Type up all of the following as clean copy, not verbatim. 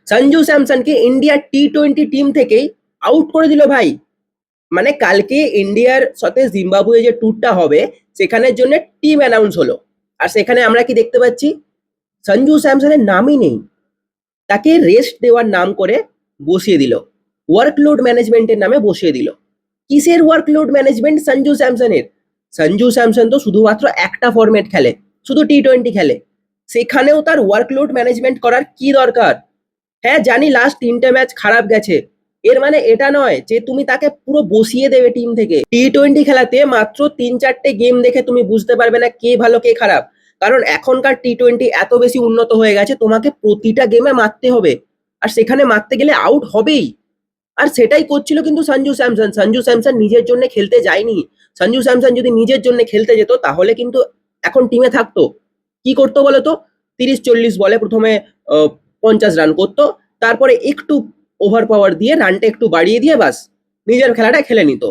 সঞ্জু স্যামসনকে ইন্ডিয়ার টি-20 টিম থেকেই আউট করে দিল ভাই। মানে কালকে ইন্ডিয়ার সাথে জিম্বাবুয়ে যে ট্যুরটা হবে সেখানের জন্য টিম অ্যানাউন্স হলো, আর সেখানে আমরা কি দেখতে পাচ্ছি, সঞ্জু স্যামসনের নামই নেই। তাকে রেস্ট দেওয়ার নাম করে বসিয়ে দিল, ওয়ার্কলোড ম্যানেজমেন্টের নামে বসিয়ে দিল। কিসের ওয়ার্কলোড ম্যানেজমেন্ট সঞ্জু স্যামসনের? সঞ্জু স্যামসন তো শুধুমাত্র একটা ফরম্যাট খেলে, শুধু টি-20 খেলে, সেখানেও তার ওয়ার্কলোড ম্যানেজমেন্ট করার কি দরকার? হ্যাঁ জানি লাস্ট 3টে ম্যাচ খারাপ গেছে, এর মানে এটা নয় যে তুমি তাকে পুরো বসিয়ে দেবে টিম থেকে। টি-20 খেলাতে মাত্র 3-4টে গেম দেখে তুমি বুঝতে পারবে না কে ভালো কে খারাপ, কারণ এখনকার টি-20 এত বেশি উন্নত হয়ে গেছে, তোমাকে প্রতিটা গেমে মারতে হবে, আর সেখানে মারতে গেলে আউট হবেই। আর সেটাই করছিল কিন্তু সঞ্জু স্যামসন। সঞ্জু স্যামসন নিজের জন্য খেলতে যায়নি। সঞ্জু স্যামসন যদি নিজের জন্য খেলতে যেত তাহলে কিন্তু এখন টিমে থাকতো। কি করতো বলতো, 30-40 বলে প্রথমে 50 রান করতো, তারপরে একটু ওভার পাওয়ার দিয়ে রানটা একটু বাড়িয়ে দিয়ে বাস নিজের খেলাটা খেলে নিত,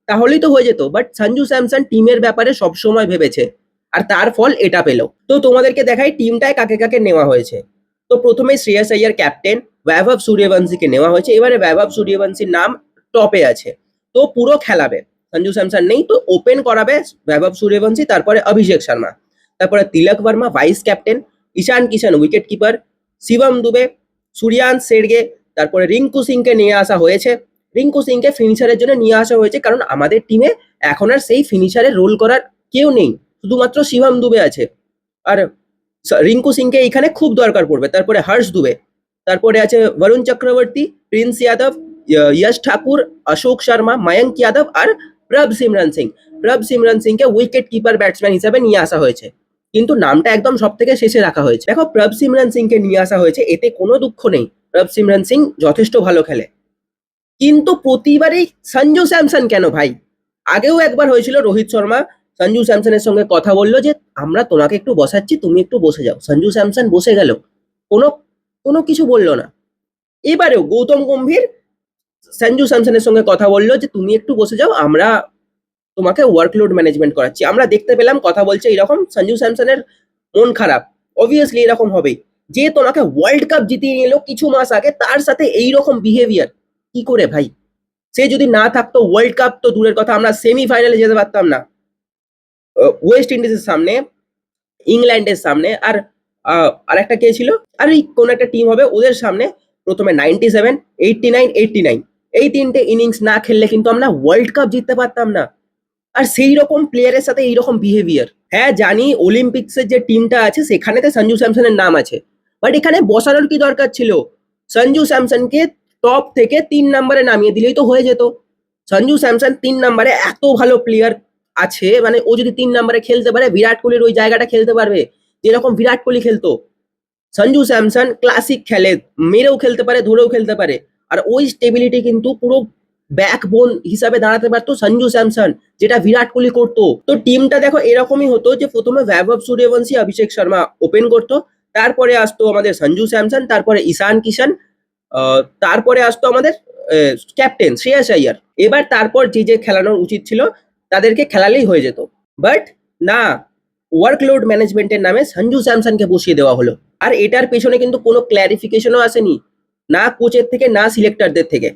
তাহলেই তো হয়ে যেত। বাট সঞ্জু স্যামসন টিমের ব্যাপারে সবসময় ভেবেছে, আর তার ফল এটা পেল। তো তোমাদেরকে দেখাই টিমটায় কাকে কাকে নেওয়া হয়েছে। তো প্রথমে শ্রেয়াস আইয়ার ক্যাপ্টেন, বৈভব সূর্যবংশীকে নেওয়া হয়েছে। এবারে বৈভব সূর্যবংশীর নাম টপে আছে, তো পুরো খেলাবে। সঞ্জু স্যামসন নেই তো ওপেন করাবে বৈভব সূর্যবংশী, তারপরে অভিষেক শর্মা, তারপরে তিলক বর্মা ভাইস ক্যাপ্টেন, ঈশান কিষান উইকেট কিপার, শিবম দুবে, সূর্যাংশ শেরগে, তারপরে রিঙ্কু সিংকে নিয়ে আসা হয়েছে। রিঙ্কু সিংকে ফিনিশারের জন্য নিয়ে আসা হয়েছে, কারণ আমাদের টিমে এখন আর সেই ফিনিশারের রোল করার কেউ নেই, শুধুমাত্র শিবম দুবে আছে, আর রিঙ্কু সিংকে এখানে খুব দরকার পড়বে। তারপরে হর্ষ দুবে, তারপরে আছে বরুণ চক্রবর্তী, প্রিন্স যাদব, यश ঠাকুর, অশোক শর্মা, ময়ঙ্ক যাদব আর প্রভ সিমরন সিং। প্রভ সিমরন সিংকে উইকেট কিপার ব্যাটসম্যান হিসাবে নিয়ে আসা হয়েছে, কিন্তু নামটা একদম সব থেকে শেষে রাখা হয়েছে। দেখো প্রভ সিমরন সিংকে নিয়ে আসা হয়েছে, এতে কোনো দুঃখ নেই, প্রভ সিমরন সিং যথেষ্ট ভালো খেলে, কিন্তু প্রতিবারই সঞ্জু স্যামসন কেন ভাই? আগেও একবার হয়েছিল, রোহিত শর্মা সঞ্জু স্যামসনের সঙ্গে কথা বললো যে আমরা তোমাকে একটু বসাচ্ছি, তুমি একটু বসে যাও, সঞ্জু স্যামসন বসে গেল, কোনো কোনো কিছু বললো না। এবারেও গৌতম গম্ভীর সঞ্জু স্যামসনের সঙ্গে কথা বললো যে তুমি একটু বসে যাও, আমরা তোমাকে ওয়ার্কলোড ম্যানেজমেন্ট করাচ্ছি। আমরা দেখতে পেলাম কথা বলছে এরকম, সঞ্জু স্যামসনের মন খারাপ, অবভিয়াসলি এরকম হবেই। যে তোমাকে ওয়ার্ল্ড কাপ জিতিয়ে নিল কিছু মাস আগে, তার সাথে এইরকম বিহেভিয়ার কি করে ভাই? সে যদি না থাকতো, ওয়ার্ল্ড কাপ তো দূরের কথা, আমরা সেমিফাইনালে যেতে পারতাম না, ওয়েস্ট ইন্ডিজের সামনে, ইংল্যান্ডের সামনে, আর আরেকটা কে ছিল, আর এই কোন একটা টিম হবে ওদের সামনে, প্রথমে 97, 89, 89, এই 3টে ইনিংস না খেললে কিন্তু আমরা ওয়ার্ল্ড কাপ জিততে পারতাম না। আর সেই রকম প্লেয়ারের সাথে এইরকম বিহেভিয়ার। হ্যাঁ জানি অলিম্পিক্সের যে টিমটা আছে সেখানেতে সঞ্জু স্যামসনের নাম আছে, বাট এখানে বসানোর কি দরকার ছিল? সঞ্জু স্যামসনকে টপ থেকে 3 নম্বরে নামিয়ে দিলেই তো হয়ে যেত। সঞ্জু স্যামসন 3 নম্বরে, এত ভালো প্লেয়ার আছে, মানে ও যদি 3 নম্বরে খেলতে পারে, বিরাট কোহলির ওই জায়গাটা খেলতে পারবে যেরকম বিরাট কোহলি খেলতো। সঞ্জু স্যামসন ক্লাসিক খেলে, মেরেও খেলতে পারে, ধরেও খেলতে পারে, আর ওই স্টেবিলিটি কিন্তু পুরো ব্যাকবোন হিসাবে দাঁড়াতে পারতো সঞ্জু স্যামসন, যেটা বিরাট কোহলি করতো। তো টিমটা দেখো এরকমই হতো যে প্রথমে বৈভব সূর্যবংশী, অভিষেক শর্মা ওপেন করতো, তারপরে আসতো আমাদের সঞ্জু স্যামসন, তারপরে ঈশান কিষান, তারপরে আসতো আমাদের ক্যাপ্টেন শ্রেয়াস আইয়ার। এবার তারপর যে যে খেলানোর উচিত ছিল তাদেরকে খেলালেই হয়ে যেত, বাট না, ওয়ার্কলোড ম্যানেজমেন্টের নামে সঞ্জু স্যামসনকে বসিয়ে দেওয়া হলো। আর এটার পেছনে কিন্তু কোনো ক্ল্যারিফিকেশনও আসেনি, না কোচের থেকে না সিলেক্টরদের থেকে।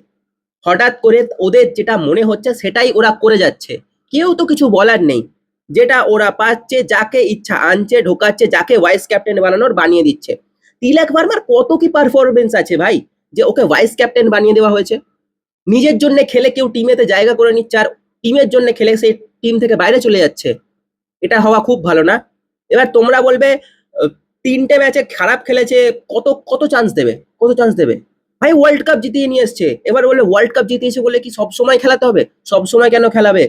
হঠাৎ করে ওদের যেটা মনে হচ্ছে সেটাই ওরা করে যাচ্ছে, কেউ তো কিছু বলার নেই, যেটা ওরা পাচ্ছে, যাকে ইচ্ছা আনছে ঢোকাচ্ছে, যাকে ভাইস ক্যাপ্টেন বানানোর বানিয়ে দিচ্ছে। তিলক ভার্মার কত কি পারফরমেন্স আছে ভাই, যে ওকে ভাইস ক্যাপ্টেন বানিয়ে দেওয়া হয়েছে? নিজের জন্য খেলে কেউ টিমেতে জায়গা করে নিচ্ছে, আর টিমের জন্য খেলে সেই টিম থেকে বাইরে চলে যাচ্ছে, এটা হওয়া খুব ভালো না। এবার তোমরা বলবে 3টে ম্যাচে খারাপ খেলেছে, কত কত চান্স দেবে, কত চান্স দেবে? ভাই ওয়ার্ল্ড কাপ জিতিয়ে নিয়ে এসছে, এবার বলে ওয়ার্ল্ড কাপ জিতিয়েছে বলে কি সব সময় খেলাতে হবে? সব সময় কেন খেলাবে?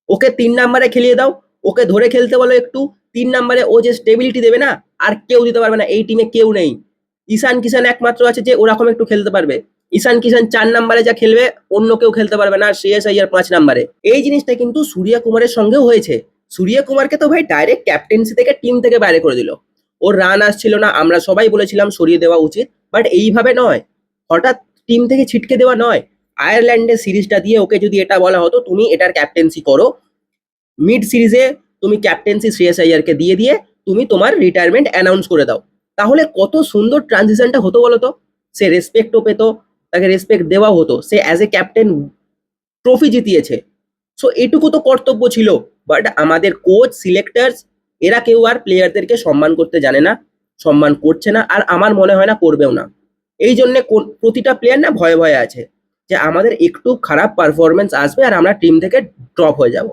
ওকে 3 নম্বরে খেলিয়ে দাও, ওকে ধরে খেলতে বলো একটু। 3 নম্বরে ও যে স্টেবিলিটি দেবে না, আর কেউ দিতে পারবে না, এই টিমে কেউ নেই। ঈশান কিষান একমাত্র আছে যে ওরকম একটু খেলতে পারবে। ঈশান কিষান 4 নম্বরে যা খেলবে অন্য কেউ খেলতে পারবে না, আর শ্রেয়াস আইয়ার 5 নম্বরে। এই জিনিসটা কিন্তু সূর্য কুমারের সঙ্গেও হয়েছে। সূর্য কুমারকে তো ভাই ডাইরেক্ট ক্যাপ্টেন্সি থেকে টিম থেকে বাইরে করে দিল, ওর রান আসছিল না, আমরা সবাই বলেছিলাম সরিয়ে দেওয়া উচিত, বাট এইভাবে নয়, হঠাৎ টিম থেকে ছিটকে দেওয়া নয়। আয়ারল্যান্ডের সিরিজটা দিয়ে ওকে যদি এটা বলা হতো তুমি এটার ক্যাপ্টেন্সি করো, মিড সিরিজে তুমি ক্যাপ্টেন্সি শ্রেয়াস আইয়ারকে দিয়ে তুমি তোমার রিটায়ারমেন্ট অ্যানাউন্স করে দাও, তাহলে কত সুন্দর ট্রানজিশনটা হতো বলো তো। সে রেসপেক্টও পেত, তাকে রেসপেক্ট দেওয়াও হতো, সে অ্যাজ এ ক্যাপ্টেন ট্রফি জিতিয়েছে। সো এটুকু তো কর্তব্য ছিল। বাট আমাদের কোচ, সিলেক্টার্স, এরা কেউ আর প্লেয়ারদেরকে সম্মান করতে জানে না, সম্মান করছে না, আর আমার মনে হয় না করবেও না। এই জন্যে প্রতিটা প্লেয়ার না ভয়ে ভয়ে আছে যে আমাদের একটু খারাপ পারফরমেন্স আসবে আর আমরা টিম থেকে ড্রপ হয়ে যাব।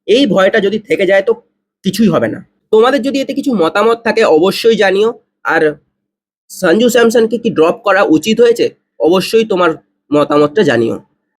এই ভয়টা যদি থেকে যায় তো কিছুই হবে না। তোমাদের যদি এতে কিছু মতামত থাকে অবশ্যই জানিও। আর সঞ্জু স্যামসনকে কি ড্রপ করা উচিত হয়েছে, অবশ্যই তোমার মতামতটা জানিও।